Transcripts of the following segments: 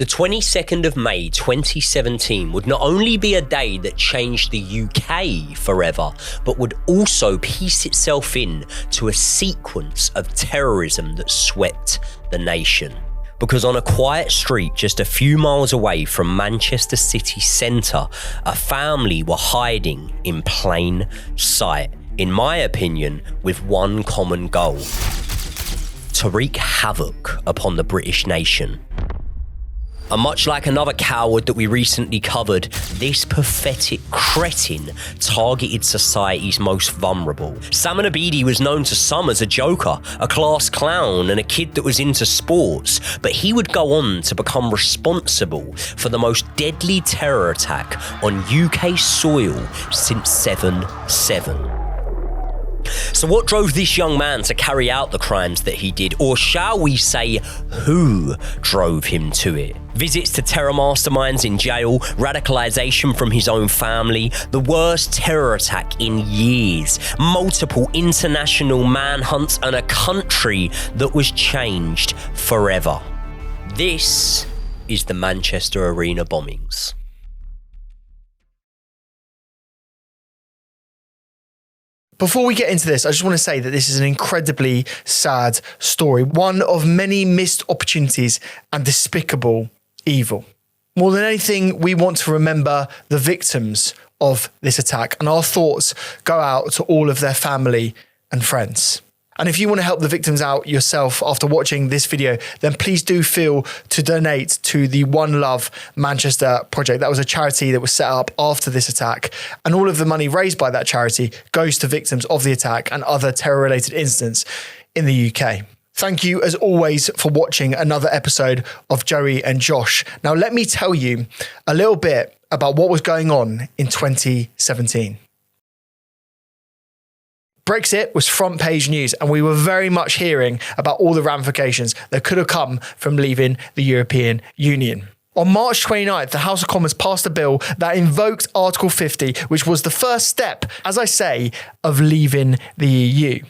The 22nd of May 2017 would not only be a day that changed the UK forever, but would also piece itself in to a sequence of terrorism that swept the nation. Because on a quiet street just a few miles away from Manchester city centre, a family were hiding in plain sight, in my opinion, with one common goal: to wreak havoc upon the British nation. And much like another coward that we recently covered, this pathetic cretin targeted society's most vulnerable. Salman Abedi was known to some as a joker, a class clown, and a kid that was into sports, but he would go on to become responsible for the most deadly terror attack on UK soil since 7/7. So what drove this young man to carry out the crimes that he did, or shall we say, who drove him to it? Visits to terror masterminds in jail, radicalisation from his own family, the worst terror attack in years, multiple international manhunts, and a country that was changed forever. This is the Manchester Arena bombings. Before we get into this, I just want to say that this is an incredibly sad story, one of many missed opportunities and despicable evil. More than anything, we want to remember the victims of this attack, and our thoughts go out to all of their family and friends. And if you want to help the victims out yourself after watching this video, then please do feel to donate to the One Love Manchester project. That was a charity that was set up after this attack, and all of the money raised by that charity goes to victims of the attack and other terror-related incidents in the UK. Thank you, as always, for watching another episode of Joey and Josh. Now, let me tell you a little bit about what was going on in 2017. Brexit was front page news, and we were very much hearing about all the ramifications that could have come from leaving the European Union. On March 29th, the House of Commons passed a bill that invoked Article 50, which was the first step, as I say, of leaving the EU.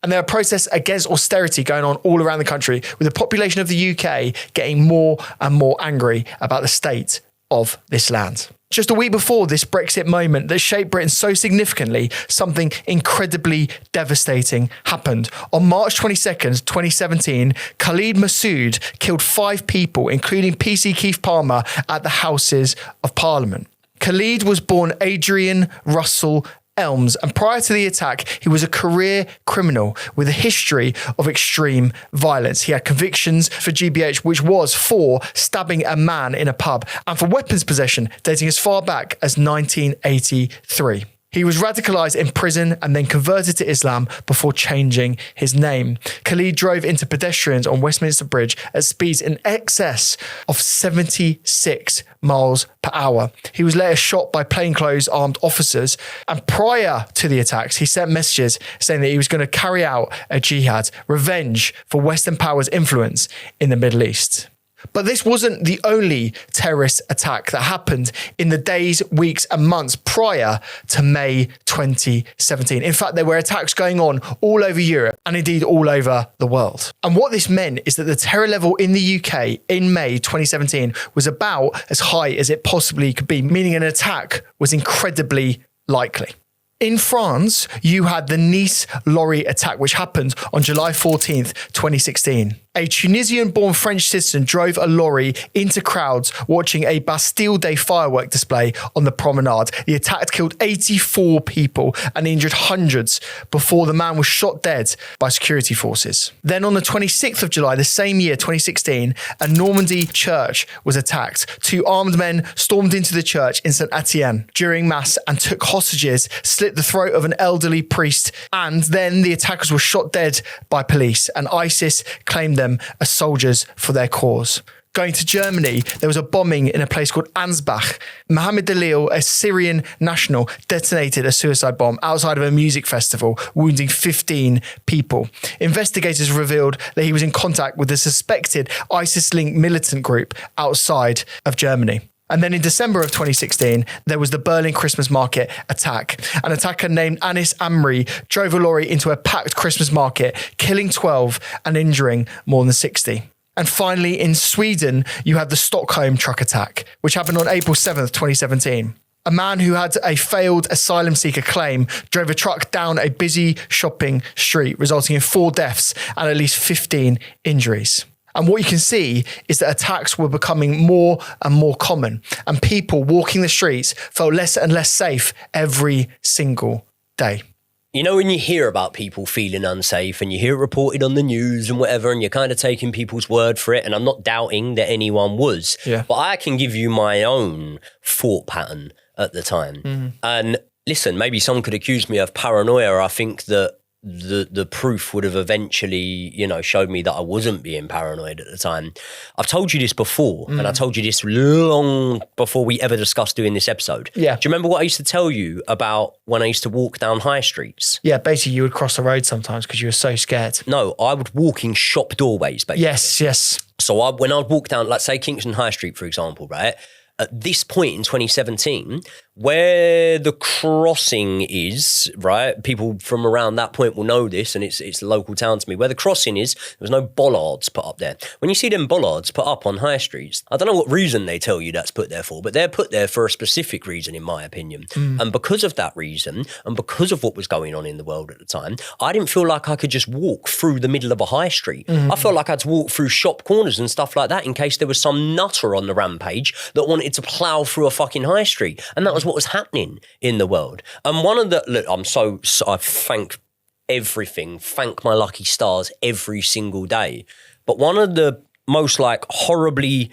And there are protests against austerity going on all around the country, with the population of the UK getting more and more angry about the state of this land. Just a week before this Brexit moment that shaped Britain so significantly, something incredibly devastating happened. On March 22nd, 2017, Khalid Massoud killed 5 people, including PC Keith Palmer, at the Houses of Parliament. Khalid was born Adrian Russell Elms, and prior to the attack, he was a career criminal with a history of extreme violence. He had convictions for GBH, which was for stabbing a man in a pub, and for weapons possession dating as far back as 1983. He was radicalised in prison and then converted to Islam before changing his name. Khalid drove into pedestrians on Westminster Bridge at speeds in excess of 76 miles per hour. He was later shot by plainclothes armed officers, and prior to the attacks, he sent messages saying that he was going to carry out a jihad, revenge for Western powers' influence in the Middle East. But this wasn't the only terrorist attack that happened in the days, weeks and months prior to May 2017. In fact, there were attacks going on all over Europe and indeed all over the world. And what this meant is that the terror level in the UK in May 2017 was about as high as it possibly could be, meaning an attack was incredibly likely. In France, you had the Nice lorry attack, which happened on July 14th, 2016. A Tunisian-born French citizen drove a lorry into crowds watching a Bastille Day firework display on the promenade. The attack killed 84 people and injured hundreds before the man was shot dead by security forces. Then on the 26th of July, the same year, 2016, a Normandy church was attacked. 2 armed men stormed into the church in St. Etienne during mass and took hostages, slit the throat of an elderly priest, and then the attackers were shot dead by police, and ISIS claimed them as soldiers for their cause. Going to Germany, there was a bombing in a place called Ansbach. Mohammed Dalil, a Syrian national, detonated a suicide bomb outside of a music festival, wounding 15 people. Investigators revealed that he was in contact with a suspected ISIS-linked militant group outside of Germany. And then in December of 2016, there was the Berlin Christmas market attack. An attacker named Anis Amri drove a lorry into a packed Christmas market, killing 12 and injuring more than 60. And finally, in Sweden, you had the Stockholm truck attack, which happened on April 7th, 2017. A man who had a failed asylum seeker claim drove a truck down a busy shopping street, resulting in 4 deaths and at least 15 injuries. And what you can see is that attacks were becoming more and more common, and people walking the streets felt less and less safe every single day. You know, when you hear about people feeling unsafe and you hear it reported on the news and whatever, and you're kind of taking people's word for it, and I'm not doubting that anyone was, but I can give you my own thought pattern at the time. And listen, maybe someone could accuse me of paranoia. I think that the proof would have eventually, you know, showed me that I wasn't being paranoid at the time. I've told you this before, and I told you this long before we ever discussed doing this episode. Yeah. Do you remember what I used to tell you about when I used to walk down high streets? Yeah, basically you would cross the road sometimes because you were so scared. No, I would walk in shop doorways, basically. Yes. So when I'd walk down, like say Kingston High Street, for example, right? At this point in 2017, where the crossing is, right? People from around that point will know this, and it's a local town to me. Where the crossing is, there was no bollards put up there. When you see them bollards put up on high streets, I don't know what reason they tell you that's put there for, but they're put there for a specific reason, in my opinion. And because of that reason, and because of what was going on in the world at the time, I didn't feel like I could just walk through the middle of a high street. I felt like I had to walk through shop corners and stuff like that in case there was some nutter on the rampage that wanted to plough through a fucking high street. And that was what was happening in the world. And one of the, look, I thank everything, thank my lucky stars every single day. But one of the most like horribly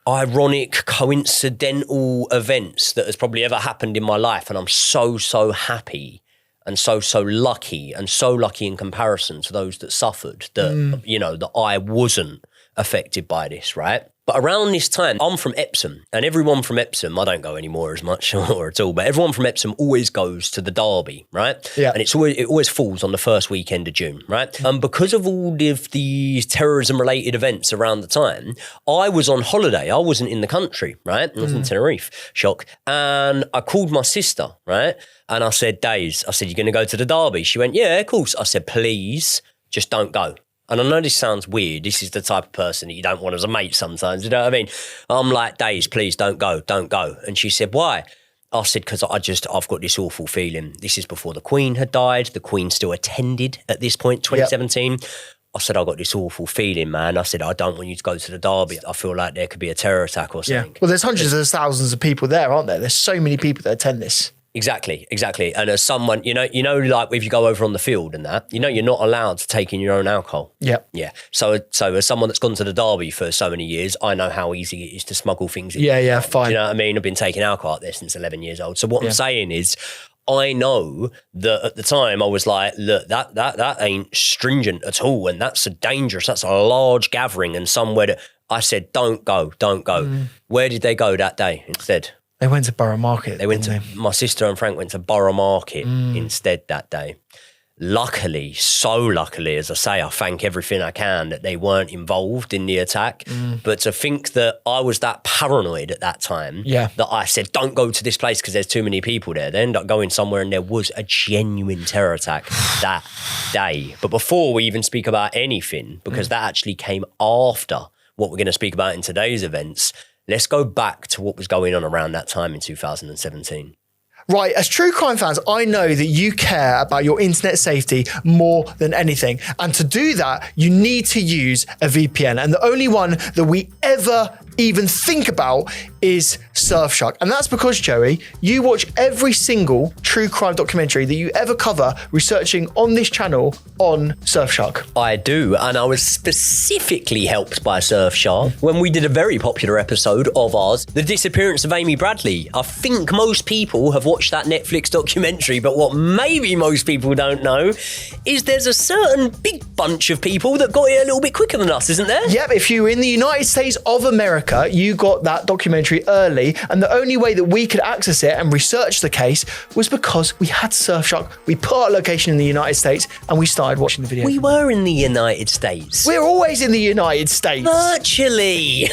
ironic, coincidental events that has probably ever happened in my life, and I'm so happy and so lucky, and so lucky in comparison to those that suffered, that, you know, that I wasn't affected by this, right? But around this time, I'm from Epsom, and everyone from Epsom, I don't go anymore as much or at all, but everyone from Epsom always goes to the Derby, right? Yeah. And it always falls on the first weekend of June, right? And because of all of these terrorism-related events around the time, I was on holiday. I wasn't in the country, right? I was in Tenerife, shock. And I called my sister, right? And I said, Days, I said, you're going to go to the Derby? She went, yeah, of course. I said, please, just don't go. And I know this sounds weird. This is the type of person that you don't want as a mate sometimes. You know what I mean? I'm like, Days, please don't go. And she said, why? I said, because I've got this awful feeling. This is before the Queen had died. The Queen still attended at this point, 2017. Yep. I said, I got this awful feeling, man. I said, I don't want you to go to the Derby. I feel like there could be a terror attack or something. Yeah. Well, there's hundreds of thousands of people there, aren't there? There's so many people that attend this. Exactly. And as someone, you know, like if you go over on the field and that, you know, you're not allowed to take in your own alcohol. Yep. Yeah. So as someone that's gone to the Derby for so many years, I know how easy it is to smuggle things in. Yeah, fine. You know what I mean? I've been taking alcohol out there since 11 years old. So what I'm saying is, I know that at the time I was like, look, that ain't stringent at all, and that's that's a large gathering, and somewhere that I said, don't go. Where did they go that day instead? They went to Borough Market. My sister and Frank went to Borough Market instead that day. Luckily, so luckily, as I say, I thank everything I can that they weren't involved in the attack. But to think that I was that paranoid at that time, that I said, don't go to this place because there's too many people there. They ended up going somewhere and there was a genuine terror attack that day. But before we even speak about anything, because that actually came after what we're going to speak about in today's events, let's go back to what was going on around that time in 2017. Right, as true crime fans, I know that you care about your internet safety more than anything. And to do that, you need to use a VPN. And the only one that we ever even think about is Surfshark. And that's because, Joey, you watch every single true crime documentary that you ever cover researching on this channel on Surfshark. I do, and I was specifically helped by Surfshark when we did a very popular episode of ours, The Disappearance of Amy Bradley. I think most people have watched that Netflix documentary, but what maybe most people don't know is there's a certain big bunch of people that got it a little bit quicker than us, isn't there? Yep, if you were in the United States of America, you got that documentary early, and the only way that we could access it and research the case was because we had Surfshark. We put our location in the United States and we started watching the video. We were in the United States. We're always in the United States. Virtually.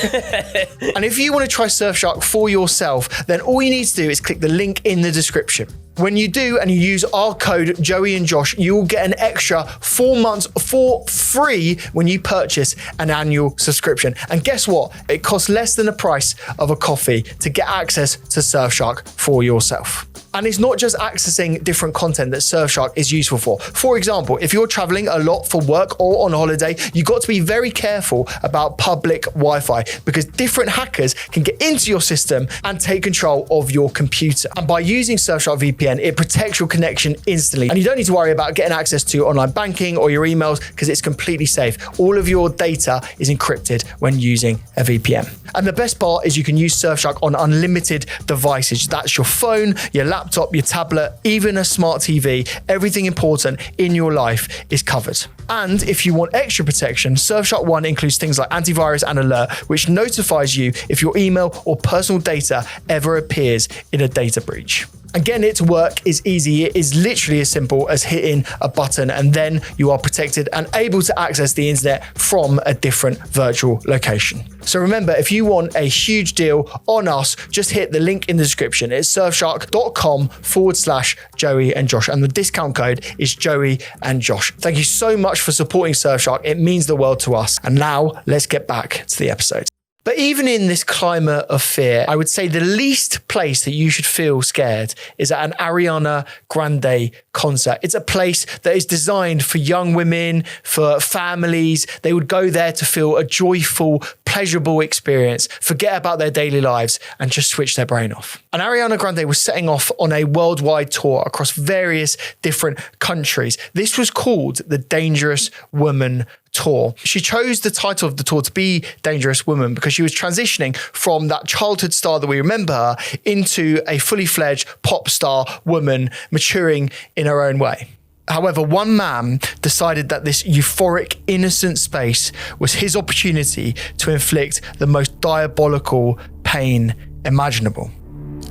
And if you want to try Surfshark for yourself, then all you need to do is click the link in the description. When you do and you use our code Joey and Josh, you will get an extra 4 months for free when you purchase an annual subscription. And guess what? It costs less than the price of a coffee to get access to Surfshark for yourself. And it's not just accessing different content that Surfshark is useful for. For example, if you're traveling a lot for work or on holiday, you've got to be very careful about public Wi-Fi because different hackers can get into your system and take control of your computer. And by using Surfshark VPN, it protects your connection instantly. And you don't need to worry about getting access to online banking or your emails because it's completely safe. All of your data is encrypted when using a VPN. And the best part is you can use Surfshark on unlimited devices. That's your phone, your laptop, your tablet, even a smart TV. Everything important in your life is covered. And if you want extra protection, Surfshark One includes things like antivirus and alert, which notifies you if your email or personal data ever appears in a data breach. And getting it to work is easy. It is literally as simple as hitting a button and then you are protected and able to access the internet from a different virtual location. So remember, if you want a huge deal on us, just hit the link in the description. It's surfshark.com/Joey and Josh. And the discount code is Joey and Josh. Thank you so much for supporting Surfshark. It means the world to us. And now let's get back to the episode. But even in this climate of fear, I would say the least place that you should feel scared is at an Ariana Grande concert. It's a place that is designed for young women, for families. They would go there to feel a joyful, pleasurable experience, forget about their daily lives and just switch their brain off. And Ariana Grande was setting off on a worldwide tour across various different countries. This was called the Dangerous Woman Tour. She chose the title of the tour to be Dangerous Woman because she was transitioning from that childhood star that we remember her into a fully fledged pop star woman maturing in her own way. However, one man decided that this euphoric, innocent space was his opportunity to inflict the most diabolical pain imaginable.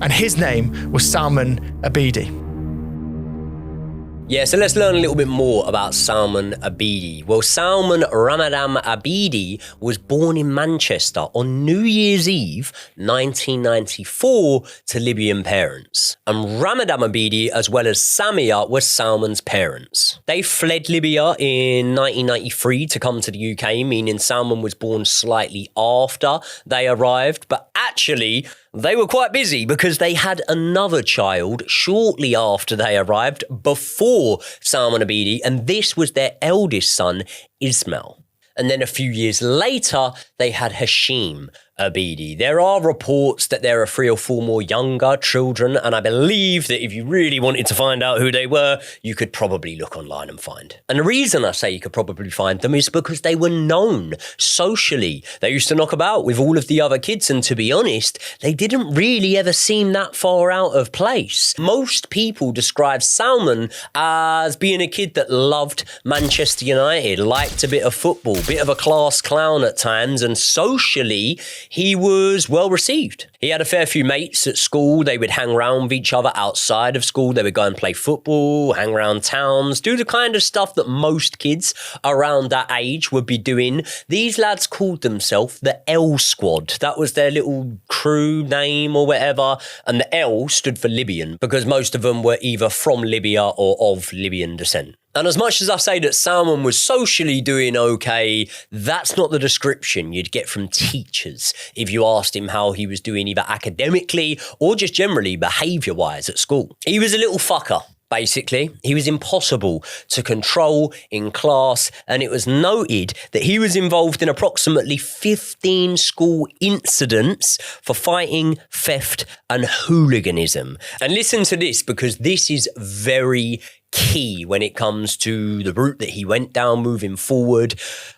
And his name was Salman Abedi. Yeah, so let's learn a little bit more about Salman Abedi. Well, Salman Ramadan Abedi was born in Manchester on New Year's Eve, 1994, to Libyan parents. And Ramadan Abedi, as well as Samia, were Salman's parents. They fled Libya in 1993 to come to the UK, meaning Salman was born slightly after they arrived, but actually, they were quite busy because they had another child shortly after they arrived before Salman Abedi, and this was their eldest son, Ismail. And then a few years later, they had Hashem Abedi. There are reports that there are 3 or 4 more younger children, and I believe that if you really wanted to find out who they were, you could probably look online and find. And the reason I say you could probably find them is because they were known socially. They used to knock about with all of the other kids, and to be honest, they didn't really ever seem that far out of place. Most people describe Salman as being a kid that loved Manchester United, liked a bit of football, bit of a class clown at times, and socially, he was well received. He had a fair few mates at school. They would hang around with each other outside of school. They would go and play football, hang around towns, do the kind of stuff that most kids around that age would be doing. These lads called themselves the L Squad. That was their little crew name or whatever. And the L stood for Libyan because most of them were either from Libya or of Libyan descent. And as much as I say that Salman was socially doing okay, that's not the description you'd get from teachers if you asked him how he was doing either academically or just generally behaviour-wise at school. He was a little fucker. Basically, he was impossible to control in class, and it was noted that he was involved in approximately 15 school incidents for fighting, theft, and hooliganism. And listen to this, because this is very key when it comes to the route that he went down moving forward.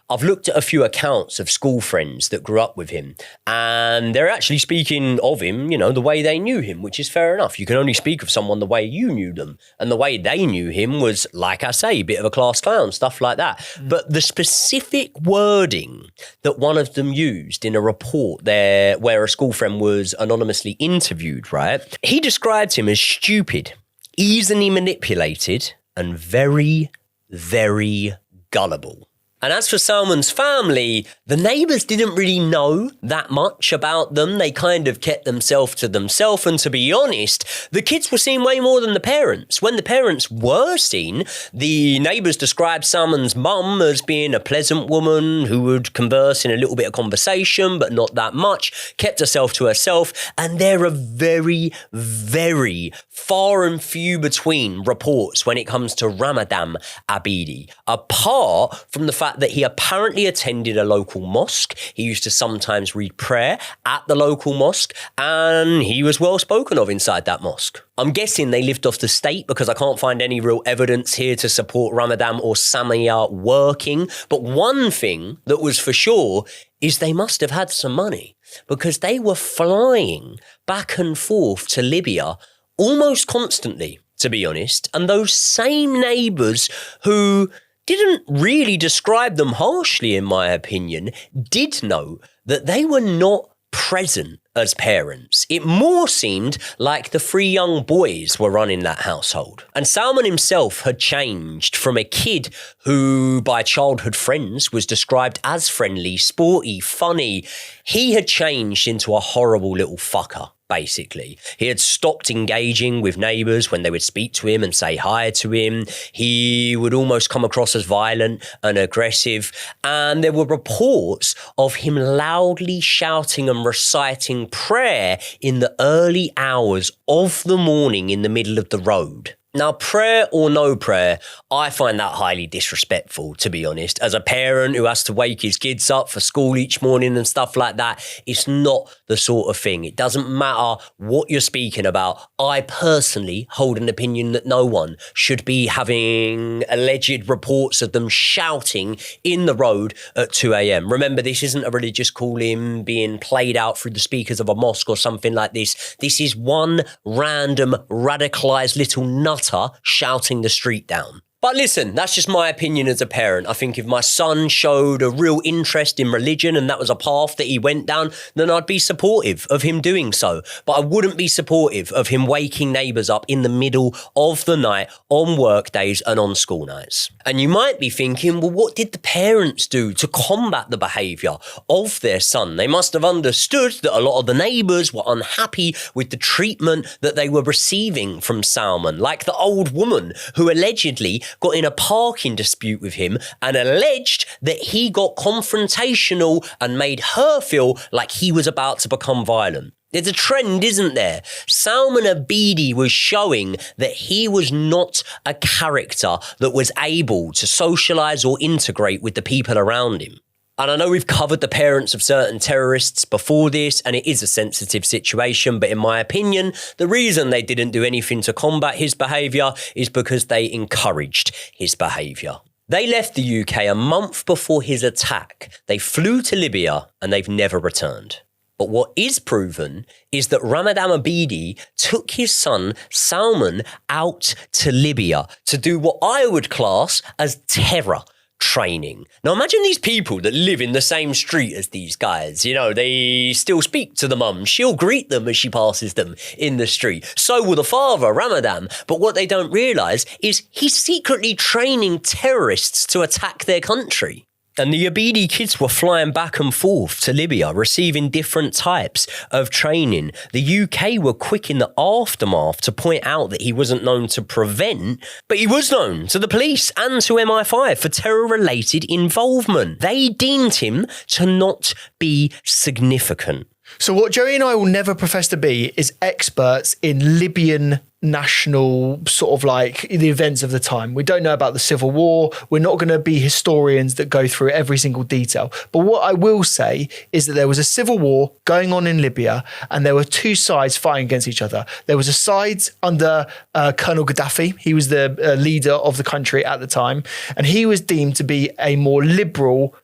I've looked at a few accounts of school friends that grew up with him, and they're actually speaking of him, you know, the way they knew him, which is fair enough. You can only speak of someone the way you knew them, and the way they knew him was, like I say, a bit of a class clown, stuff like that. But the specific wording that one of them used in a report there where a school friend was anonymously interviewed, right? He described him as stupid, easily manipulated, and very, very gullible. And as for Salman's family, the neighbours didn't really know that much about them. They kind of kept themselves to themselves. And to be honest, the kids were seen way more than the parents. When the parents were seen, the neighbours described Salman's mum as being a pleasant woman who would converse in a little bit of conversation, but not that much, kept herself to herself. And there are very, very far and few between reports when it comes to Ramadan Abedi, apart from the fact that he apparently attended a local mosque. He used to sometimes read prayer at the local mosque, and he was well spoken of inside that mosque. I'm guessing they lived off the state because I can't find any real evidence here to support Ramadan or Samia working. But one thing that was for sure is they must have had some money, because they were flying back and forth to Libya almost constantly, to be honest. And those same neighbours who didn't really describe them harshly, in my opinion, did know that they were not present as parents. It more seemed like the three young boys were running that household. And Salman himself had changed from a kid who, by childhood friends, was described as friendly, sporty, funny. He had changed into a horrible little fucker. Basically, he had stopped engaging with neighbours when they would speak to him and say hi to him. He would almost come across as violent and aggressive. And there were reports of him loudly shouting and reciting prayer in the early hours of the morning in the middle of the road. Now, prayer or no prayer, I find that highly disrespectful, to be honest. As a parent who has to wake his kids up for school each morning and stuff like that, it's not the sort of thing. It doesn't matter what you're speaking about. I personally hold an opinion that no one should be having alleged reports of them shouting in the road at 2 a.m. Remember, this isn't a religious call-in being played out through the speakers of a mosque or something like this. This is one random radicalised little nut shouting the street down. But listen, that's just my opinion as a parent. I think if my son showed a real interest in religion and that was a path that he went down, then I'd be supportive of him doing so. But I wouldn't be supportive of him waking neighbours up in the middle of the night on work days and on school nights. And you might be thinking, well, what did the parents do to combat the behaviour of their son? They must have understood that a lot of the neighbours were unhappy with the treatment that they were receiving from Salman, like the old woman who allegedly got in a parking dispute with him and alleged that he got confrontational and made her feel like he was about to become violent. There's a trend, isn't there? Salman Abedi was showing that he was not a character that was able to socialise or integrate with the people around him. And I know we've covered the parents of certain terrorists before this, and it is a sensitive situation, but in my opinion, the reason they didn't do anything to combat his behaviour is because they encouraged his behaviour. They left the UK a month before his attack. They flew to Libya and they've never returned. But what is proven is that Ramadan Abedi took his son Salman out to Libya to do what I would class as terror training. Now imagine these people that live in the same street as these guys. You know, they still speak to the mum. She'll greet them as she passes them in the street. So will the father, Ramadan. But what they don't realise is he's secretly training terrorists to attack their country. And the Abedi kids were flying back and forth to Libya, receiving different types of training. The UK were quick in the aftermath to point out that he wasn't known to prevent, but he was known to the police and to MI5 for terror-related involvement. They deemed him to not be significant. So what Joey and I will never profess to be is experts in Libyan national sort of like the events of the time. We don't know about the civil war. We're not going to be historians that go through every single detail. But what I will say is that there was a civil war going on in Libya and there were two sides fighting against each other. There was a side under Colonel Gaddafi. He was the leader of the country at the time, and he was deemed to be a more liberal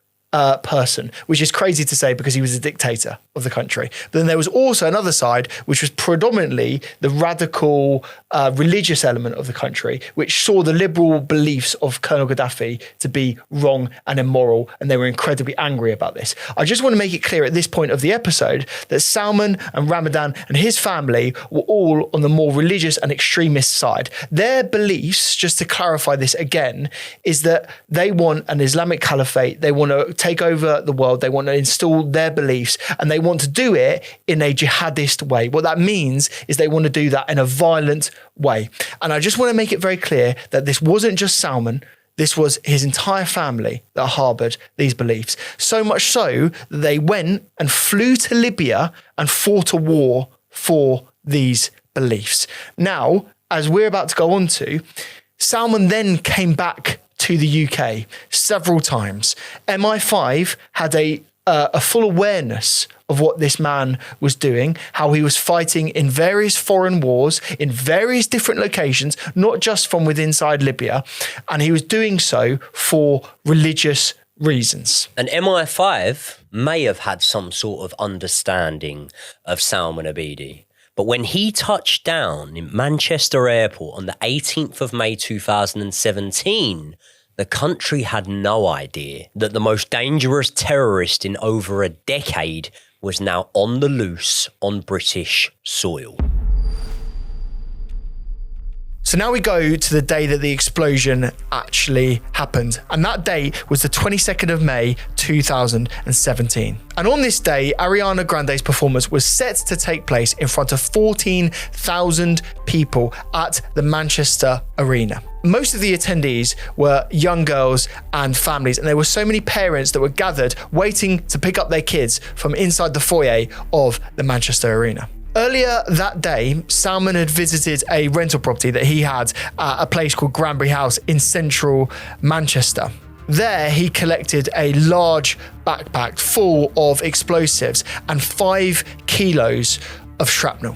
person, which is crazy to say because he was a dictator of the country. But then there was also another side, which was predominantly the radical religious element of the country, which saw the liberal beliefs of Colonel Gaddafi to be wrong and immoral, and they were incredibly angry about this. I just want to make it clear at this point of the episode that Salman and Ramadan and his family were all on the more religious and extremist side. Their beliefs, just to clarify this again, is that they want an Islamic caliphate, they want to take over the world, they want to install their beliefs, and they want to do it in a jihadist way. What that means is they want to do that in a violent way. And I just want to make it very clear that this wasn't just Salman, this was his entire family that harbored these beliefs. So much so that they went and flew to Libya and fought a war for these beliefs. Now, as we're about to go on to, Salman then came back to the UK several times. MI5 had a full awareness of what this man was doing, how he was fighting in various foreign wars, in various different locations, not just from within inside Libya, and he was doing so for religious reasons. And MI5 may have had some sort of understanding of Salman Abedi. But when he touched down in Manchester Airport on the 18th of May 2017, the country had no idea that the most dangerous terrorist in over a decade was now on the loose on British soil. So now we go to the day that the explosion actually happened. And that day was the 22nd of May, 2017. And on this day, Ariana Grande's performance was set to take place in front of 14,000 people at the Manchester Arena. Most of the attendees were young girls and families, and there were so many parents that were gathered waiting to pick up their kids from inside the foyer of the Manchester Arena. Earlier that day, Salman had visited a rental property that he had at a place called Granbury House in central Manchester. There, he collected a large backpack full of explosives and 5 kilos of shrapnel.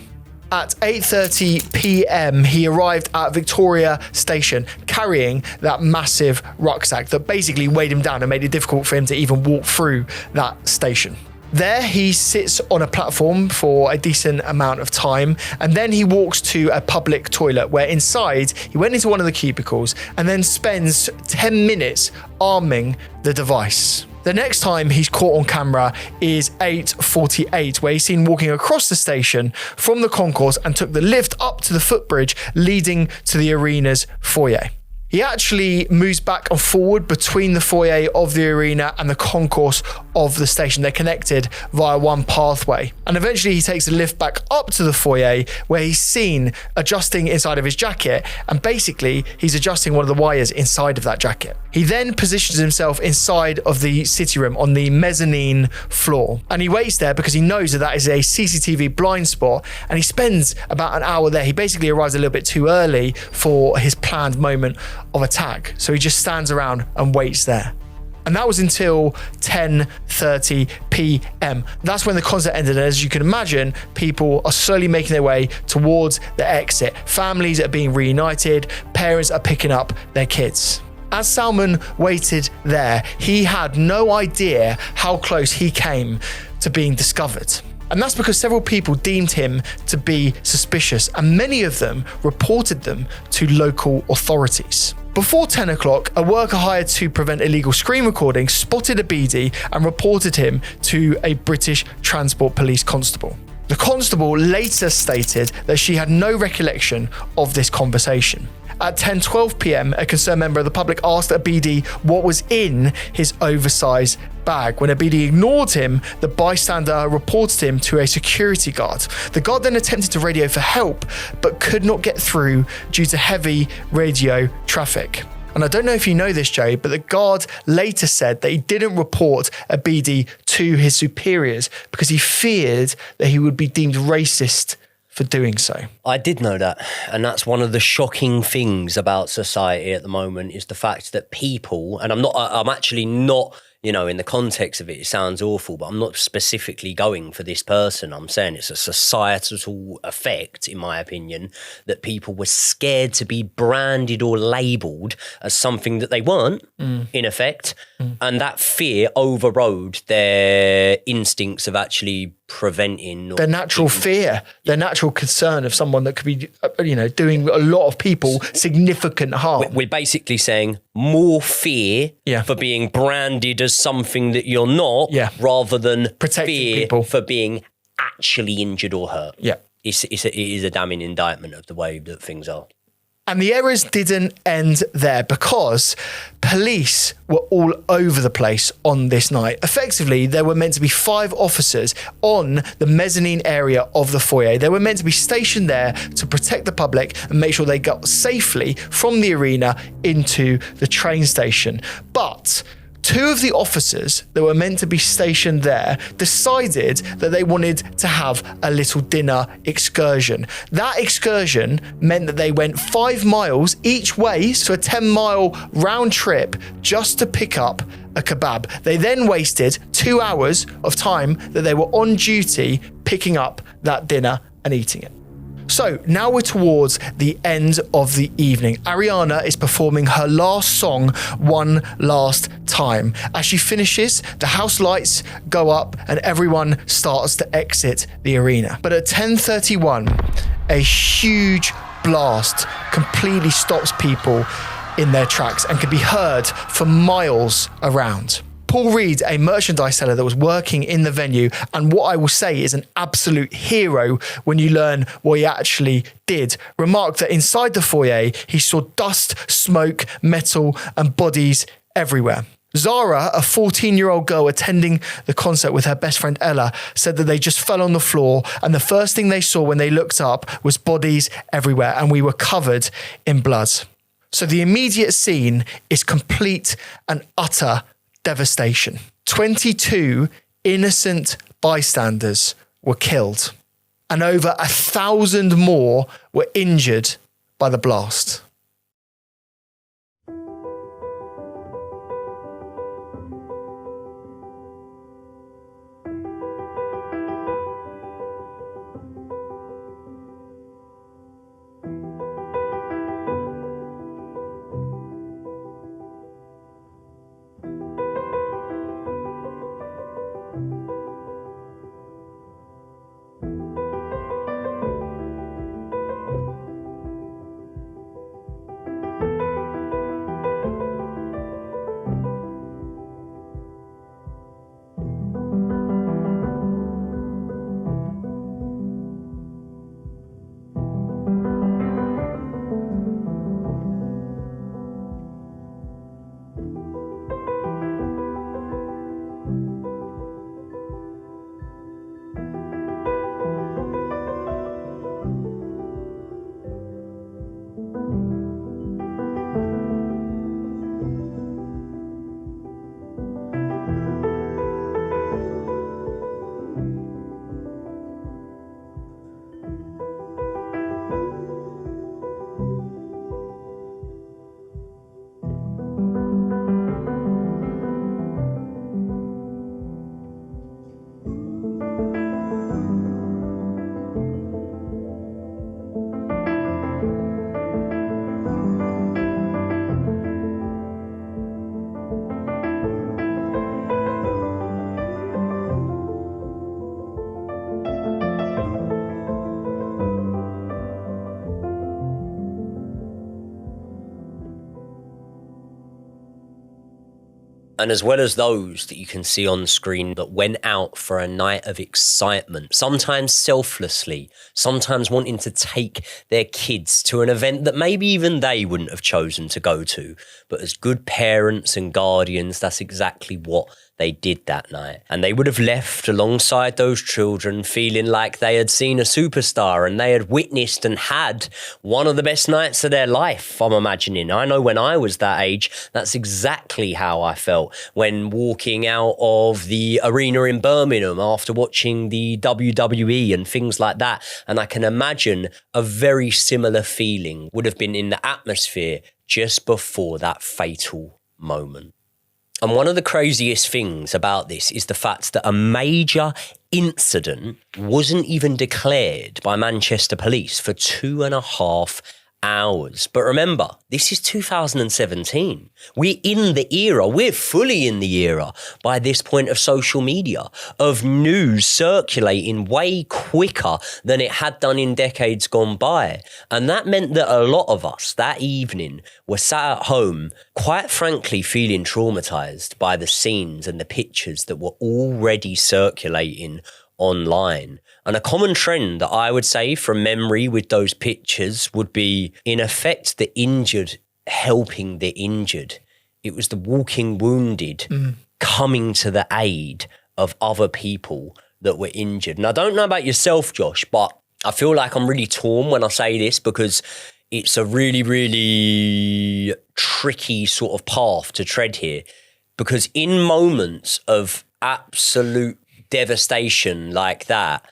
At 8:30 p.m, he arrived at Victoria Station carrying that massive rucksack that basically weighed him down and made it difficult for him to even walk through that station. There, he sits on a platform for a decent amount of time, and then he walks to a public toilet where inside he went into one of the cubicles and then spends 10 minutes arming the device. The next time he's caught on camera is 8:48, where he's seen walking across the station from the concourse and took the lift up to the footbridge leading to the arena's foyer. He actually moves back and forward between the foyer of the arena and the concourse of the station. They're connected via one pathway. And eventually he takes the lift back up to the foyer where he's seen adjusting inside of his jacket. And basically he's adjusting one of the wires inside of that jacket. He then positions himself inside of the city room on the mezzanine floor. And he waits there because he knows that that is a CCTV blind spot. And he spends about an hour there. He basically arrives a little bit too early for his planned moment of attack. So he just stands around and waits there. And that was until 10:30 p.m. That's when the concert ended. And as you can imagine, people are slowly making their way towards the exit. Families are being reunited. Parents are picking up their kids. As Salman waited there, he had no idea how close he came to being discovered. And that's because several people deemed him to be suspicious, and many of them reported them to local authorities. Before 10 o'clock, a worker hired to prevent illegal screen recording spotted Abedi and reported him to a British Transport Police constable. The constable later stated that she had no recollection of this conversation. At 10:12 p.m, a concerned member of the public asked Abedi what was in his oversized bag. When Abedi ignored him, the bystander reported him to a security guard. The guard then attempted to radio for help, but could not get through due to heavy radio traffic. And I don't know if you know this, Joe, but the guard later said that he didn't report Abedi to his superiors because he feared that he would be deemed racist for doing so. I did know that. And that's one of the shocking things about society at the moment is the fact that people, and I'm actually not you know, in the context of it, it sounds awful, but I'm not specifically going for this person. I'm saying it's a societal effect, in my opinion, that people were scared to be branded or labelled as something that they weren't, in effect. And that fear overrode their instincts of actually preventing their natural fear, their natural concern of someone that could be, you know, doing a lot of people significant harm. We're basically saying more fear for being branded as something that you're not, rather than protecting fear people for being actually injured or hurt. Yeah. It is a damning indictment of the way that things are. And the errors didn't end there, because police were all over the place on this night. Effectively, there were meant to be 5 officers on the mezzanine area of the foyer. They were meant to be stationed there to protect the public and make sure they got safely from the arena into the train station. But 2 of the officers that were meant to be stationed there decided that they wanted to have a little dinner excursion. That excursion meant that they went 5 miles each way, so a 10-mile round trip, just to pick up a kebab. They then wasted 2 hours of time that they were on duty picking up that dinner and eating it. So now we're towards the end of the evening. Ariana is performing her last song one last time. As she finishes, the house lights go up and everyone starts to exit the arena. But at 10:31, a huge blast completely stops people in their tracks and can be heard for miles around. Paul Reed, a merchandise seller that was working in the venue, and what I will say is an absolute hero when you learn what he actually did, remarked that inside the foyer, he saw dust, smoke, metal, and bodies everywhere. Zara, a 14-year-old girl attending the concert with her best friend Ella, said that they just fell on the floor, and the first thing they saw when they looked up was bodies everywhere, and we were covered in blood. So the immediate scene is complete and utter devastation. 22 innocent bystanders were killed, and over 1,000 more were injured by the blast. And as well as those that you can see on screen that went out for a night of excitement, sometimes selflessly, sometimes wanting to take their kids to an event that maybe even they wouldn't have chosen to go to. But as good parents and guardians, that's exactly what they did that night. And they would have left alongside those children feeling like they had seen a superstar and they had witnessed and had one of the best nights of their life, I'm imagining. I know when I was that age, that's exactly how I felt when walking out of the arena in Birmingham after watching the WWE and things like that. And I can imagine a very similar feeling would have been in the atmosphere just before that fatal moment. And one of the craziest things about this is the fact that a major incident wasn't even declared by Manchester police for 2.5 hours. But remember, this is 2017. We're in the era, we're fully in the era by this point of social media, of news circulating way quicker than it had done in decades gone by. And that meant that a lot of us that evening were sat at home, quite frankly, feeling traumatized by the scenes and the pictures that were already circulating online. And a common trend that I would say from memory with those pictures would be, in effect, the injured helping the injured. It was the walking wounded coming to the aid of other people that were injured. And I don't know about yourself, Josh, but I feel like I'm really torn when I say this, because it's a really, really tricky sort of path to tread here. Because in moments of absolute devastation like that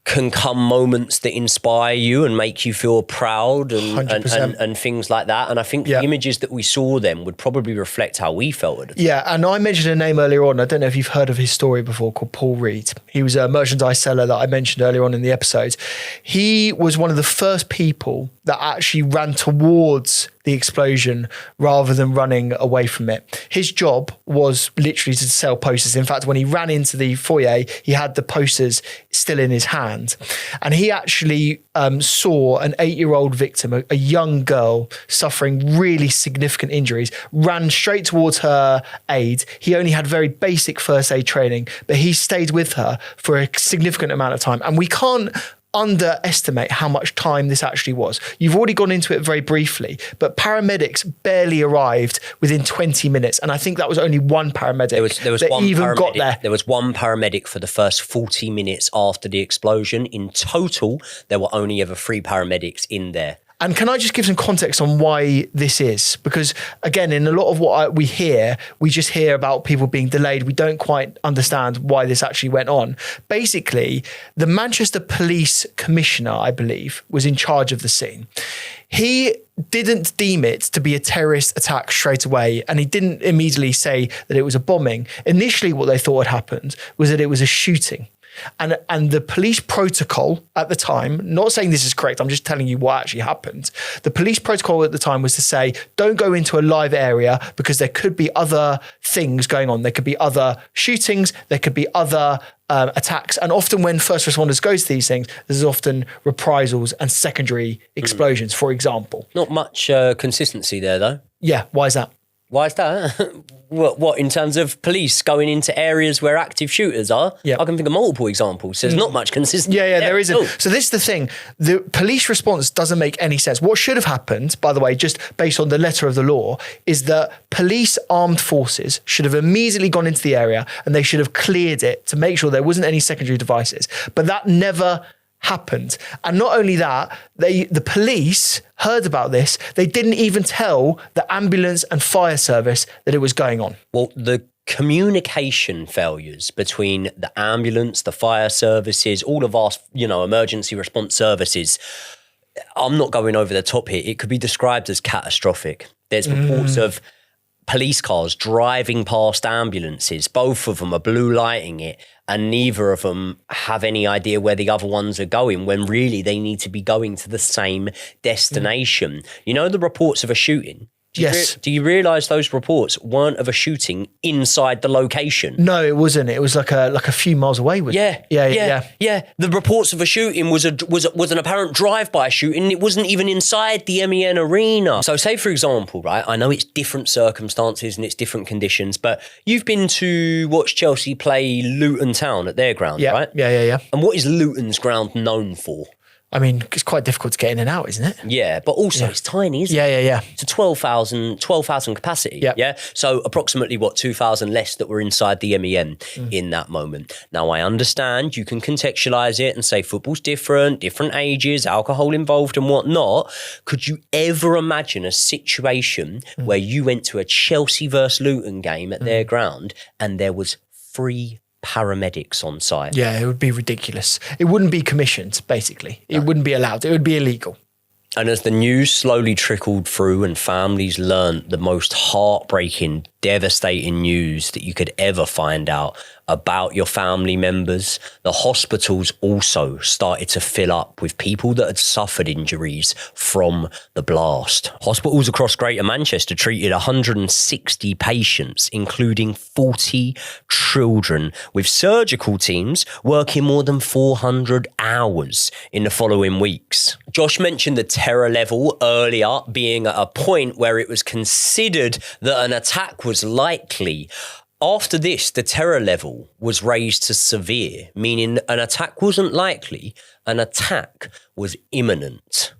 can come moments that inspire you and make you feel proud and things like that. And I think the images that we saw then would probably reflect how we felt at the time. Yeah, and I mentioned a name earlier on. I don't know if you've heard of his story before, called Paul Reed. He was a merchandise seller that I mentioned earlier on in the episode. He was one of the first people that actually ran towards the explosion rather than running away from it. His job was literally to sell posters. In fact, when he ran into the foyer, he had the posters still in his hand. And he actually saw an 8-year-old victim, a young girl suffering really significant injuries, ran straight towards her aid. He only had very basic first aid training, but he stayed with her for a significant amount of time. And we can't underestimate how much time this actually was. You've already gone into it very briefly, but paramedics barely arrived within 20 minutes. And I think that was only one paramedic there was that one even paramedic, got there. There was one paramedic for the first 40 minutes after the explosion. In total, there were only ever 3 paramedics in there. And can I just give some context on why this is? Because again, in a lot of what we hear, we just hear about people being delayed. We don't quite understand why this actually went on. Basically, the Manchester Police Commissioner, I believe, was in charge of the scene. He didn't deem it to be a terrorist attack straight away, and he didn't immediately say that it was a bombing. Initially, what they thought had happened was that it was a shooting. And the police protocol at the time, not saying this is correct, I'm just telling you what actually happened. The police protocol at the time was to say, don't go into a live area because there could be other things going on. There could be other shootings, there could be other attacks. And often when first responders go to these things, there's often reprisals and secondary explosions, for example. Not much consistency there, though. Yeah, why is that? Why is that? What in terms of police going into areas where active shooters are? Yeah. I can think of multiple examples. There's not much consistency. Yeah, there isn't. So this is the thing. The police response doesn't make any sense. What should have happened, by the way, just based on the letter of the law, is that police armed forces should have immediately gone into the area and they should have cleared it to make sure there wasn't any secondary devices. But that never happened. And not only that, the police heard about this. They didn't even tell the ambulance and fire service that it was going on. Well, the communication failures between the ambulance, the fire services, all of our, emergency response services, I'm not going over the top here. It could be described as catastrophic. There's reports of police cars driving past ambulances. Both of them are blue lighting it, and neither of them have any idea where the other ones are going, when really they need to be going to the same destination. You know the reports of a shooting? Yes. Do you realise those reports weren't of a shooting inside the location? No, it wasn't. It was like a few miles away. Yeah. The reports of a shooting was an apparent drive-by shooting. It wasn't even inside the MEN arena. So say, for example, right, I know it's different circumstances and it's different conditions, but you've been to watch Chelsea play Luton Town at their ground, right? Yeah. And what is Luton's ground known for? I mean, it's quite difficult to get in and out, isn't it? Yeah, but also it's tiny, isn't it? Yeah. It's a 12,000 capacity. Yeah. So approximately 2,000 less that were inside the MEN in that moment. Now, I understand you can contextualize it and say football's different ages, alcohol involved and whatnot. Could you ever imagine a situation where you went to a Chelsea versus Luton game at their ground and there was 3 paramedics on site? Yeah, it would be ridiculous. It wouldn't be commissioned, basically. It wouldn't be allowed. It would be illegal. And as the news slowly trickled through and families learnt the most heartbreaking, devastating news that you could ever find out about your family members, the hospitals also started to fill up with people that had suffered injuries from the blast. Hospitals across Greater Manchester treated 160 patients, including 40 children, with surgical teams working more than 400 hours in the following weeks. Josh mentioned the terror level earlier being at a point where it was considered that an attack was likely. After this, the terror level was raised to severe, meaning an attack wasn't likely, an attack was imminent.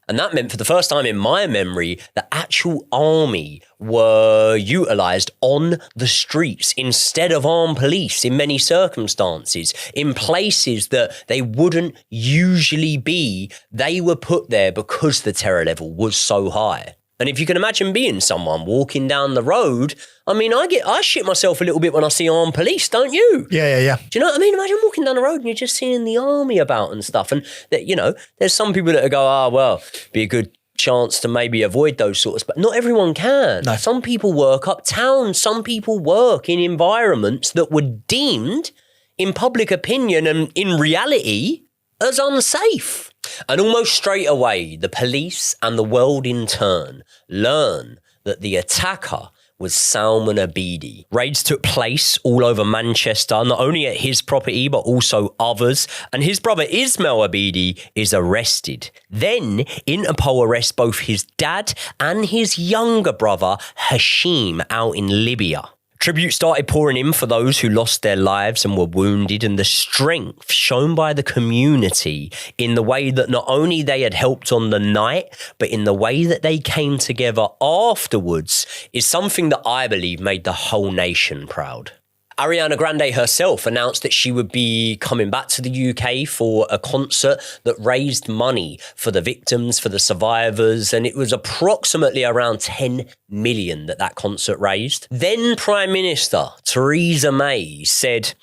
And that meant for the first time in my memory, the actual army were utilised on the streets instead of armed police in many circumstances. In places that they wouldn't usually be, they were put there because the terror level was so high. And if you can imagine being someone walking down the road, I mean, I shit myself a little bit when I see armed police, don't you? Yeah. Do you know what I mean? Imagine walking down the road and you're just seeing the army about and stuff. And, that, you know, there's some people that go, well, be a good chance to maybe avoid those sorts, but not everyone can. No. Some people work uptown. Some people work in environments that were deemed, in public opinion and in reality, as unsafe. And almost straight away, the police and the world in turn learn that the attacker was Salman Abedi. Raids took place all over Manchester, not only at his property, but also others. And his brother Ismail Abedi is arrested. Then Interpol arrests both his dad and his younger brother, Hashem, out in Libya. Tribute started pouring in for those who lost their lives and were wounded, and the strength shown by the community in the way that not only they had helped on the night, but in the way that they came together afterwards is something that I believe made the whole nation proud. Ariana Grande herself announced that she would be coming back to the UK for a concert that raised money for the victims, for the survivors, and it was approximately around 10 million that concert raised. Then Prime Minister Theresa May said,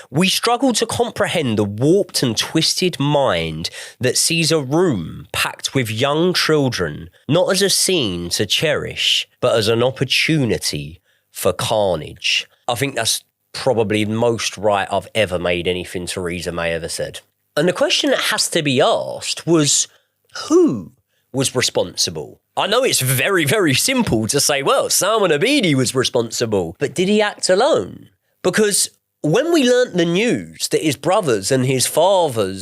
"We struggle to comprehend the warped and twisted mind that sees a room packed with young children, not as a scene to cherish, but as an opportunity for carnage." I think that's probably the most right I've ever made anything Theresa May ever said. And the question that has to be asked was, who was responsible? I know it's very, very simple to say, well, Salman Abedi was responsible, but did he act alone? Because when we learnt the news that his brothers and his father,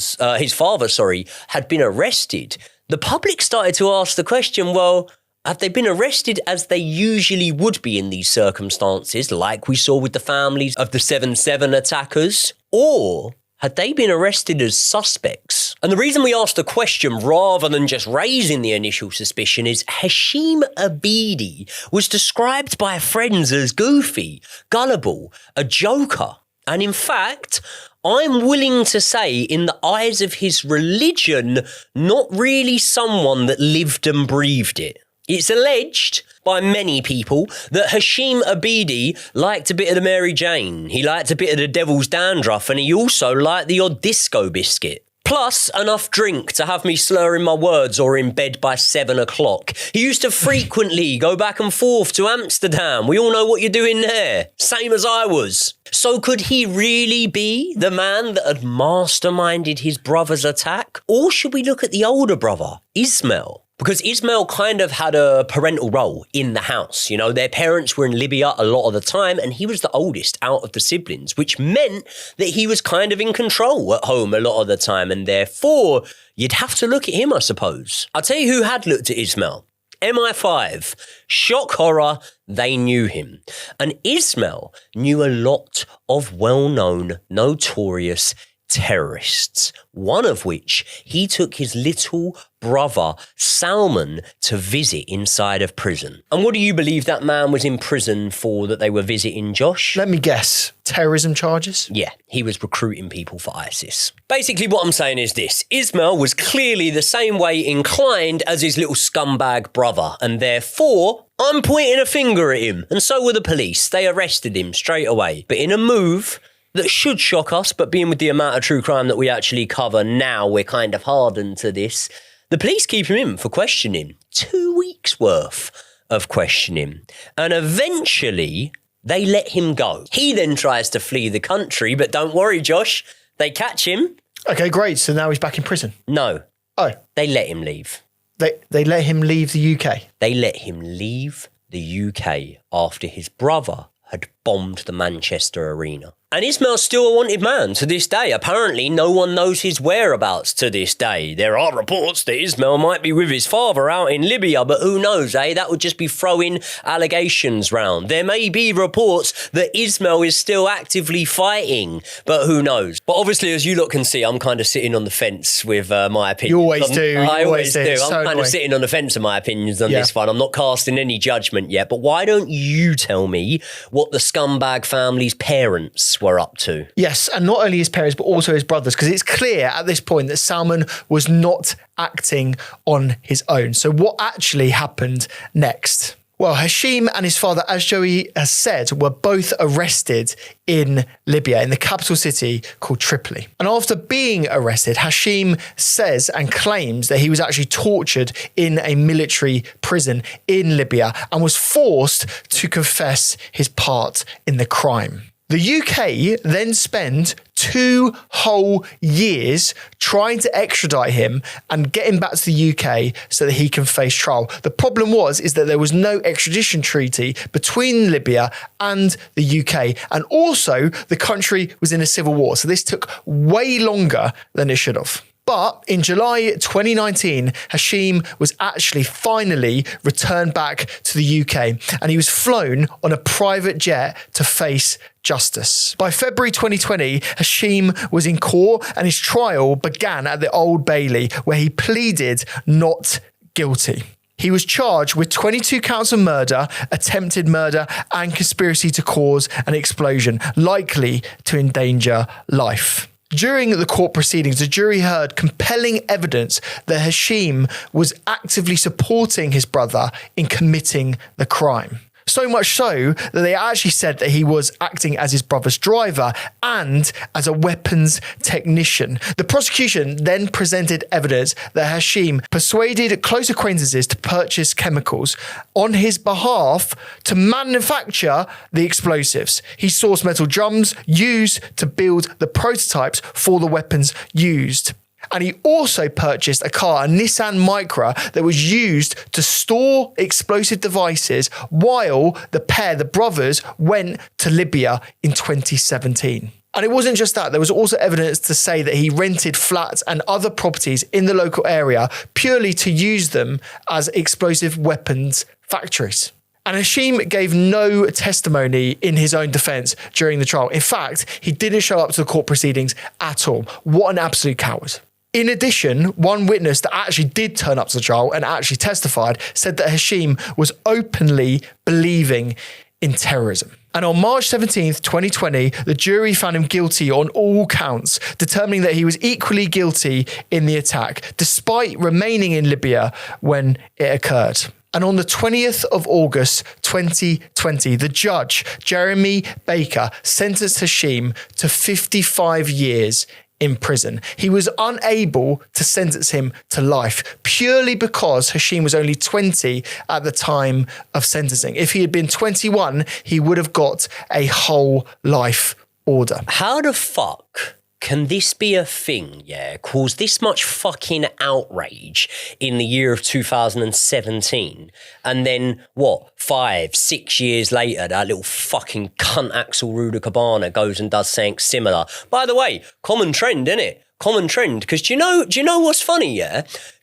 had been arrested, the public started to ask the question, well, have they been arrested as they usually would be in these circumstances, like we saw with the families of the 7/7 attackers? Or had they been arrested as suspects? And the reason we asked the question rather than just raising the initial suspicion is Hashem Abedi was described by friends as goofy, gullible, a joker. And in fact, I'm willing to say, in the eyes of his religion, not really someone that lived and breathed it. It's alleged by many people that Hashem Abedi liked a bit of the Mary Jane. He liked a bit of the devil's dandruff, and he also liked the odd disco biscuit. Plus, enough drink to have me slurring my words or in bed by 7 o'clock. He used to frequently go back and forth to Amsterdam. We all know what you're doing there. Same as I was. So could he really be the man that had masterminded his brother's attack? Or should we look at the older brother, Ismail? Because Ismail kind of had a parental role in the house. You know, their parents were in Libya a lot of the time, and he was the oldest out of the siblings, which meant that he was kind of in control at home a lot of the time. And therefore, you'd have to look at him, I suppose. I'll tell you who had looked at Ismail. MI5. Shock horror, they knew him. And Ismail knew a lot of well-known, notorious terrorists, one of which he took his little brother Salman to visit inside of prison. And what do you believe that man was in prison for that they were visiting, Josh? Let me guess. Terrorism charges? Yeah, he was recruiting people for ISIS. Basically what I'm saying is this. Ismail was clearly the same way inclined as his little scumbag brother, and therefore I'm pointing a finger at him. And so were the police. They arrested him straight away. But in a move that should shock us, but being with the amount of true crime that we actually cover now, we're kind of hardened to this. The police keep him in for questioning. 2 weeks worth of questioning. And eventually, they let him go. He then tries to flee the country, but don't worry, Josh. They catch him. Okay, great. So now he's back in prison. No. Oh. They let him leave. They let him leave the UK? They let him leave the UK after his brother had bombed the Manchester Arena. And Ismail's still a wanted man to this day. Apparently, no one knows his whereabouts to this day. There are reports that Ismail might be with his father out in Libya, but who knows, eh? That would just be throwing allegations round. There may be reports that Ismail is still actively fighting, but who knows? But obviously, as you lot can see, I'm kind of sitting on the fence with my opinions. You always do. I always do. It's I'm kind of sitting on the fence with my opinions on this one. I'm not casting any judgment yet, but why don't you tell me what the scumbag family's parents were up to? Yes, and not only his parents, but also his brothers, because it's clear at this point that Salman was not acting on his own. So what actually happened next? Well, Hashem and his father, as Joey has said, were both arrested in Libya, in the capital city called Tripoli. And after being arrested, Hashem says and claims that he was actually tortured in a military prison in Libya and was forced to confess his part in the crime. The UK then spend 2 whole years trying to extradite him and get him back to the UK so that he can face trial. The problem is that there was no extradition treaty between Libya and the UK. And also the country was in a civil war. So this took way longer than it should have. But in July 2019, Hashem was actually finally returned back to the UK and he was flown on a private jet to face justice. By February 2020, Hashem was in court and his trial began at the Old Bailey, where he pleaded not guilty. He was charged with 22 counts of murder, attempted murder, and conspiracy to cause an explosion, likely to endanger life. During the court proceedings, the jury heard compelling evidence that Hashem was actively supporting his brother in committing the crime. So much so that they actually said that he was acting as his brother's driver and as a weapons technician. The prosecution then presented evidence that Hashem persuaded close acquaintances to purchase chemicals on his behalf to manufacture the explosives. He sourced metal drums used to build the prototypes for the weapons used. And he also purchased a car, a Nissan Micra, that was used to store explosive devices while the brothers, went to Libya in 2017. And it wasn't just that. There was also evidence to say that he rented flats and other properties in the local area purely to use them as explosive weapons factories. And Hashem gave no testimony in his own defense during the trial. In fact, he didn't show up to the court proceedings at all. What an absolute coward. In addition, one witness that actually did turn up to the trial and actually testified said that Hashem was openly believing in terrorism. And on March 17th, 2020, the jury found him guilty on all counts, determining that he was equally guilty in the attack, despite remaining in Libya when it occurred. And on the 20th of August 2020, the judge, Jeremy Baker, sentenced Hashem to 55 years in prison. He was unable to sentence him to life purely because Hashem was only 20 at the time of sentencing. If he had been 21, he would have got a whole life order. How the fuck can this be a thing, cause this much fucking outrage in the year of 2017? And then, 5-6 years later, that little fucking cunt Axel Rudakabana goes and does something similar. By the way, common trend, innit? Common trend, because do you know what's funny,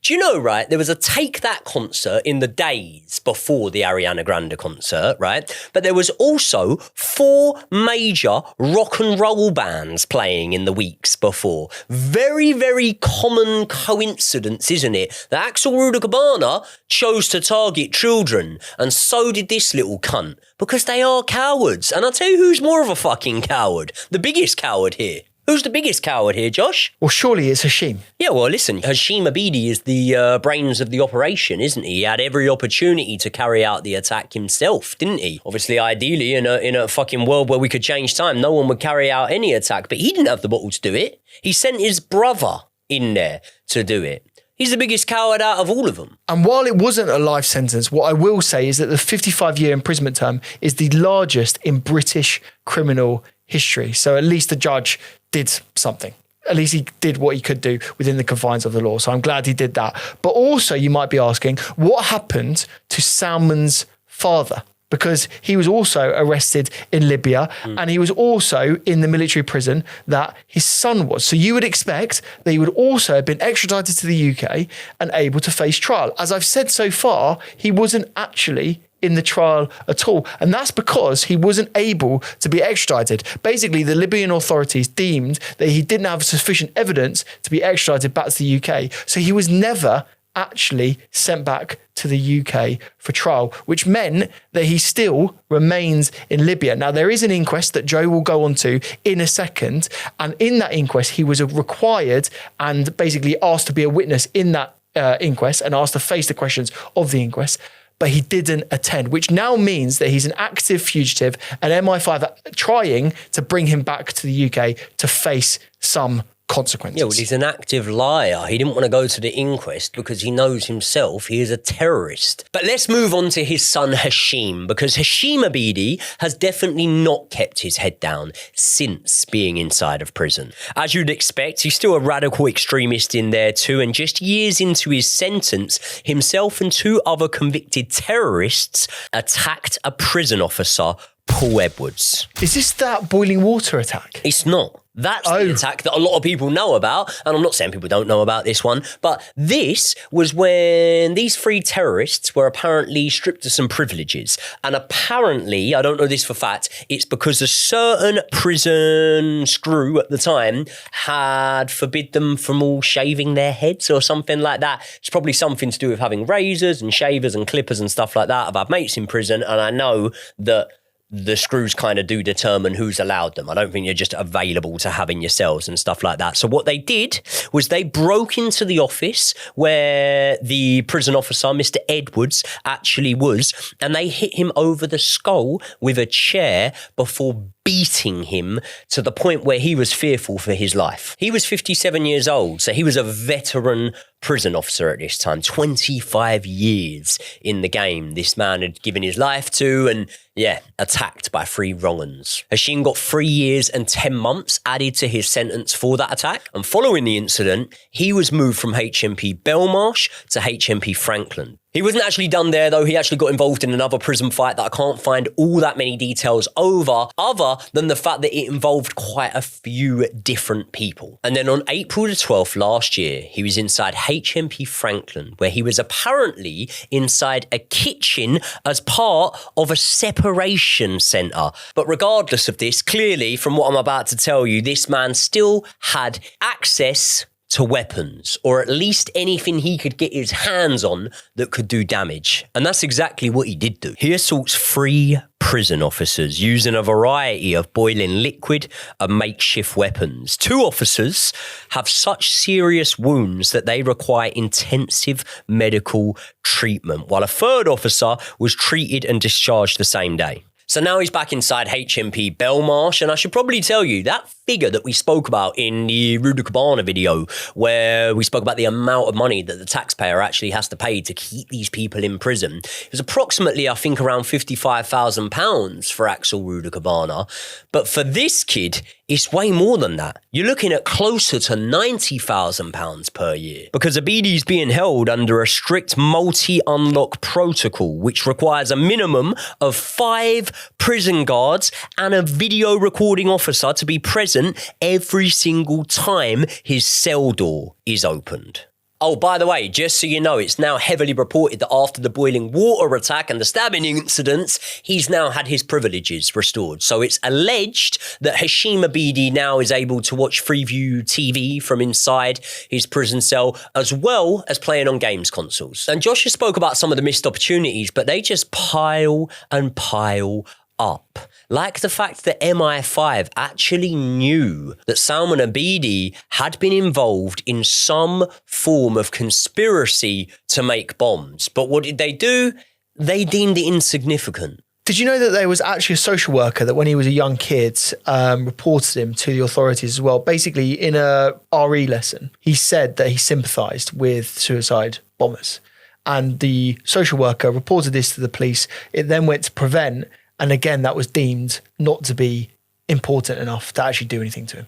Do you know, right, there was a Take That concert in the days before the Ariana Grande concert, right? But there was also 4 major rock and roll bands playing in the weeks before. Very, very common coincidence, isn't it? That Axel Rudakabana chose to target children, and so did this little cunt, because they are cowards. And I'll tell you who's more of a fucking coward. The biggest coward here. Who's the biggest coward here, Josh? Well, surely it's Hashem. Yeah, well, listen, Hashem Abedi is the brains of the operation, isn't he? He had every opportunity to carry out the attack himself, didn't he? Obviously, ideally, in a fucking world where we could change time, no one would carry out any attack, but he didn't have the bottle to do it. He sent his brother in there to do it. He's the biggest coward out of all of them. And while it wasn't a life sentence, what I will say is that the 55-year imprisonment term is the largest in British criminal history. So at least the judge did something. At least he did what he could do within the confines of the law. So I'm glad he did that. But also you might be asking, what happened to Salman's father? Because he was also arrested in Libya and he was also in the military prison that his son was. So you would expect that he would also have been extradited to the UK and able to face trial. As I've said so far, he wasn't actually in the trial at all. And that's because he wasn't able to be extradited. Basically, the Libyan authorities deemed that he didn't have sufficient evidence to be extradited back to the UK. So he was never actually sent back to the UK for trial, which meant that he still remains in Libya. Now, there is an inquest that Joe will go on to in a second. And in that inquest, he was required and basically asked to be a witness in that inquest and asked to face the questions of the inquest. But he didn't attend, which now means that he's an active fugitive and MI5 are trying to bring him back to the UK to face some consequences. Yeah, well, he's an active liar. He didn't want to go to the inquest because he knows himself he is a terrorist. But let's move on to his son Hashem, because Hashem Abedi has definitely not kept his head down since being inside of prison. As you'd expect, he's still a radical extremist in there too, and just years into his sentence, himself and 2 other convicted terrorists attacked a prison officer, Paul Edwards. Is this that boiling water attack? It's not. That's the attack that a lot of people know about. And I'm not saying people don't know about this one, but this was when these 3 terrorists were apparently stripped of some privileges. And apparently, I don't know this for fact, it's because a certain prison screw at the time had forbid them from all shaving their heads or something like that. It's probably something to do with having razors and shavers and clippers and stuff like that. I've had mates in prison and I know that the screws kind of do determine who's allowed them. I don't think you're just available to have in your cells and stuff like that. So what they did was they broke into the office where the prison officer, Mr. Edwards, actually was, and they hit him over the skull with a chair before beating him to the point where he was fearful for his life. He was 57 years old, so he was a veteran prison officer at this time, 25 years in the game this man had given his life to, and yeah, attacked by 3 wrong-uns. Hashem got 3 years and 10 months added to his sentence for that attack, and following the incident, he was moved from HMP Belmarsh to HMP Franklin. He wasn't actually done there, though. He actually got involved in another prison fight that I can't find all that many details over, other than the fact that it involved quite a few different people. And then on April the 12th last year, he was inside HMP Franklin, where he was apparently inside a kitchen as part of a separation centre. But regardless of this, clearly, from what I'm about to tell you, this man still had access to weapons, or at least anything he could get his hands on that could do damage. And that's exactly what he did do. He assaults 3 prison officers using a variety of boiling liquid and makeshift weapons. 2 officers have such serious wounds that they require intensive medical treatment, while a 3rd officer was treated and discharged the same day. So now he's back inside HMP Belmarsh, and I should probably tell you that figure that we spoke about in the Ruda Cabana video, where we spoke about the amount of money that the taxpayer actually has to pay to keep these people in prison. It was approximately, I think, around £55,000 for Axel Ruda Cabana. But for this kid, it's way more than that. You're looking at closer to £90,000 per year, because Abedi's being held under a strict multi-unlock protocol, which requires a minimum of 5 prison guards and a video recording officer to be present every single time his cell door is opened. Oh, by the way, just so you know, it's now heavily reported that after the boiling water attack and the stabbing incidents, he's now had his privileges restored. So it's alleged that Hashem Abedi now is able to watch Freeview TV from inside his prison cell, as well as playing on games consoles. And Josh has spoke about some of the missed opportunities, but they just pile and pile up. Like the fact that MI5 actually knew that Salman Abedi had been involved in some form of conspiracy to make bombs. But what did they do? They deemed it insignificant. Did you know that there was actually a social worker that when he was a young kid reported him to the authorities as well? Basically, in a RE lesson, he said that he sympathised with suicide bombers. And the social worker reported this to the police. It then went to Prevent. And again, that was deemed not to be important enough to actually do anything to him.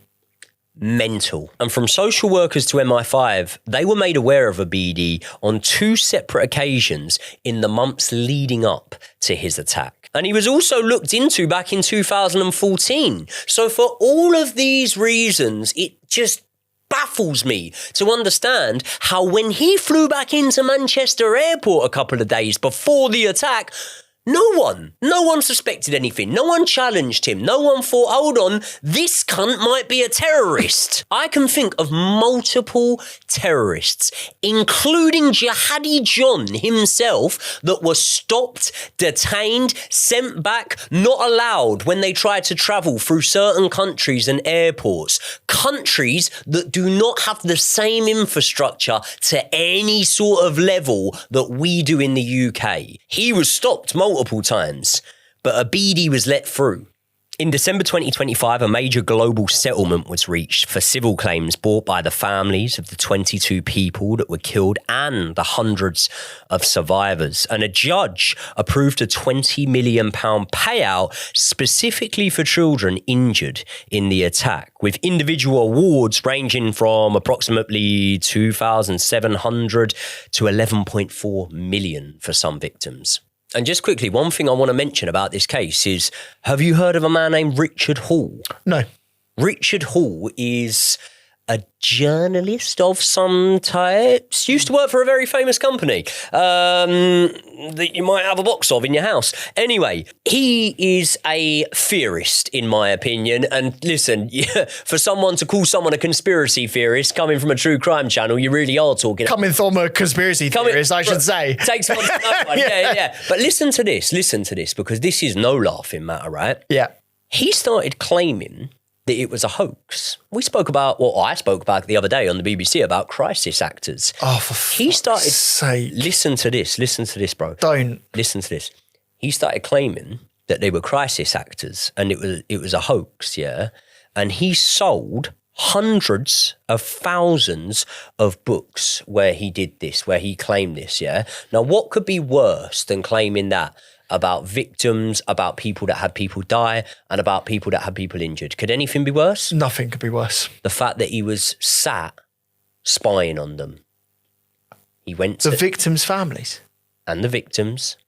Mental. And from social workers to MI5, they were made aware of Abedi on 2 separate occasions in the months leading up to his attack. And he was also looked into back in 2014. So for all of these reasons, it just baffles me to understand how when he flew back into Manchester Airport a couple of days before the attack, no one suspected anything. No one challenged him. No one thought, hold on, this cunt might be a terrorist. I can think of multiple terrorists, including Jihadi John himself, that were stopped, detained, sent back, not allowed when they tried to travel through certain countries and airports. Countries that do not have the same infrastructure to any sort of level that we do in the UK. He was stopped multiple times, but Abedi was let through. In December 2025, a major global settlement was reached for civil claims brought by the families of the 22 people that were killed and the hundreds of survivors. And a judge approved a £20 million payout specifically for children injured in the attack, with individual awards ranging from approximately 2,700 to 11.4 million for some victims. And just quickly, one thing I want to mention about this case is, have you heard of a man named Richard Hall? No. Richard Hall is a journalist of some types. Used to work for a very famous company that you might have a box of in your house. Anyway, he is a theorist, in my opinion. And listen, for someone to call someone a conspiracy theorist coming from a true crime channel, you really are talking. Coming from a conspiracy theorist, I should say. Takes one to know one. Yeah. But listen to this, because this is no laughing matter, right? Yeah. He started claiming that it was a hoax. I spoke about the other day on the BBC about crisis actors. Oh, for fuck's sake. Listen to this, bro. Don't. Listen to this. He started claiming that they were crisis actors and it was a hoax, yeah? And he sold hundreds of thousands of books where he did this, where he claimed this, yeah? Now, what could be worse than claiming that about victims, about people that had people die, and about people that had people injured? Could anything be worse? Nothing could be worse. The fact that he was sat spying on them. He went to the victims' families. And the victims.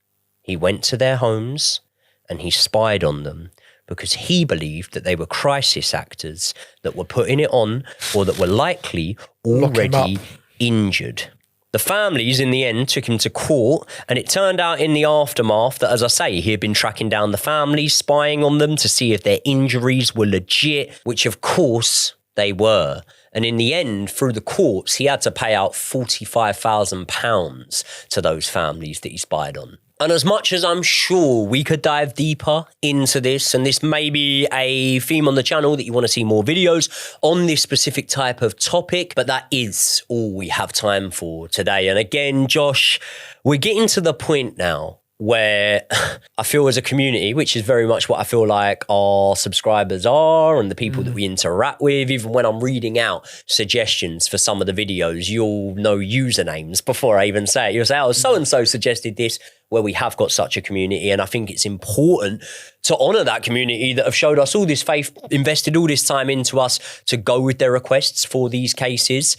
He went to their homes and he spied on them because he believed that they were crisis actors that were putting it on or that were likely already injured. The families, in the end, took him to court, and it turned out in the aftermath that, as I say, he had been tracking down the families, spying on them to see if their injuries were legit, which, of course, they were. And in the end, through the courts, he had to pay out £45,000 to those families that he spied on. And as much as I'm sure we could dive deeper into this, and this may be a theme on the channel that you want to see more videos on this specific type of topic, but that is all we have time for today. And again, Josh, we're getting to the point now where I feel as a community, which is very much what I feel like our subscribers are and the people that we interact with, even when I'm reading out suggestions for some of the videos, you'll know usernames before I even say it. You'll say, oh, so-and-so suggested this, where we have got such a community. And I think it's important to honour that community that have showed us all this faith, invested all this time into us to go with their requests for these cases.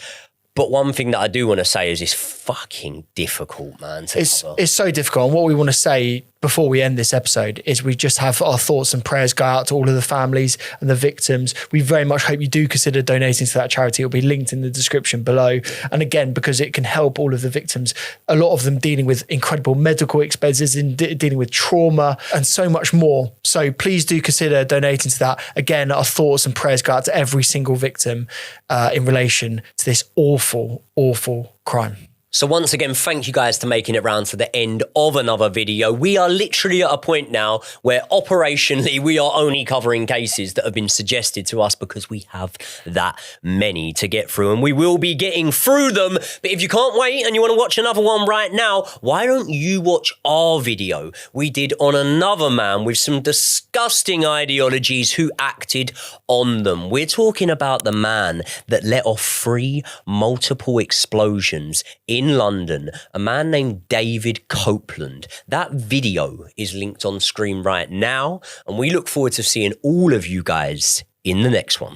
But one thing that I do want to say is it's fucking difficult, man. It's so difficult. And what we want to say before we end this episode is we just have our thoughts and prayers go out to all of the families and the victims. We very much hope you do consider donating to that charity. It'll be linked in the description below. And again, because it can help all of the victims, a lot of them dealing with incredible medical expenses, dealing with trauma and so much more. So please do consider donating to that. Again, our thoughts and prayers go out to every single victim in relation to this awful, awful crime. So once again, thank you guys for making it round to the end of another video. We are literally at a point now where operationally we are only covering cases that have been suggested to us because we have that many to get through, and we will be getting through them. But if you can't wait and you want to watch another one right now, why don't you watch our video we did on another man with some disgusting ideologies who acted on them. We're talking about the man that let off 3 multiple explosions in London, a man named David Copeland. That video is linked on screen right now, and we look forward to seeing all of you guys in the next one.